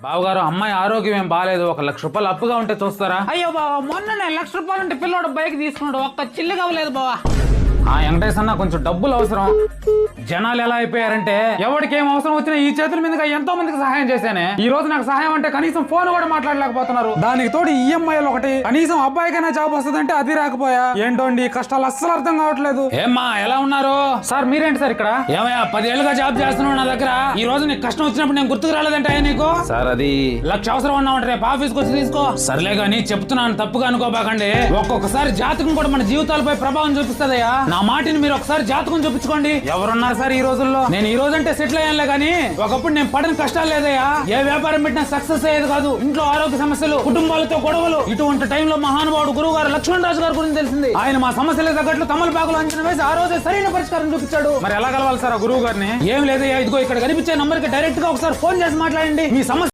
బావగారు అమ్మాయి ఆరోగ్యం ఏం బాగాలేదు, 1 లక్ష రూపాయలు అప్పుగా ఉంటే చూస్తారా? అయ్యో బావా, మొన్ననే 1 లక్ష రూపాయలు ఉంటే పిల్లోడు బైక్ తీసుకున్నాడు, ఒక్క చిల్లి కావలేదు బావా. ఆ వెంకటేష్ అన్న కొంచెం డబ్బులు అవసరం. జనాలు ఎలా అయిపోయారంటే ఎవరికి ఏం అవసరం వచ్చినా ఈ చేతుల మీదుగా ఎంతో మందికి సహాయం చేశానే. ఈ రోజు నాకు సహాయం అంటే కనీసం ఫోన్ కూడా మాట్లాడలేకపోతున్నారు. దానికి తోడు ఈఎంఐలు ఒకటి. కనీసం అబ్బాయికైనా జాబ్ వస్తుందంటే అది రాకపోయా. ఏంటోండి కష్టాలు అస్సలు అర్థం కావట్లేదు. ఏమ్మా ఎలా ఉన్నారు? సార్ మీరేంటి సార్ ఇక్కడ? ఏమయ్యా 10 ఏళ్ళుగా జాబ్ చేస్తున్నావు నా దగ్గర. ఈ రోజు నీకు కష్టం వచ్చినప్పుడు నేను గుర్తుకు రాలేదంటే నీకు? సార్ అది 1 లక్ష అవసరం ఉన్నావు రేపు ఆఫీస్కి వచ్చి తీసుకో. సర్లే గానీ చెప్తున్నాను, తప్పుగా అనుకోబాకండి. ఒక్కొక్కసారి జాతకం కూడా మన జీవితాలపై ప్రభావం చూపిస్తుందయ్యా. నా మాటిని మీరు ఒకసారి జాతకం చూపించుకోండి. ఎవరున్నారు సార్ ఈ రోజుల్లో? నేను ఈ రోజు అంటే సెటిల్ అయ్యానులే గానీ ఒకప్పుడు నేను పడిన కష్టాలు లేదయ్యా. ఏ వ్యాపారం పెట్టినా సక్సెస్ అయ్యేది కాదు. ఇంట్లో ఆరోగ్య సమస్యలు, కుటుంబాలతో గొడవలు. ఇటువంటి టైంలో మహానుభావుడు గురువు గారు లక్ష్మణ్ రాజు గారి గురించి తెలిసింది. ఆయన మా సమస్యలకు తగ్గట్లు తమలపాకులు అంచనా వేసి ఆ రోజే సరైన పరిష్కారం చూపించాడు. మరి ఎలా కలవాలి సార్ ఆ గురువు గారిని? ఏం లేదయ్యా, ఇదిగో ఇక్కడ కనిపించే నంబర్ కి డైరెక్ట్ గా ఒకసారి ఫోన్ చేసి మాట్లాడండి. మీ సమస్య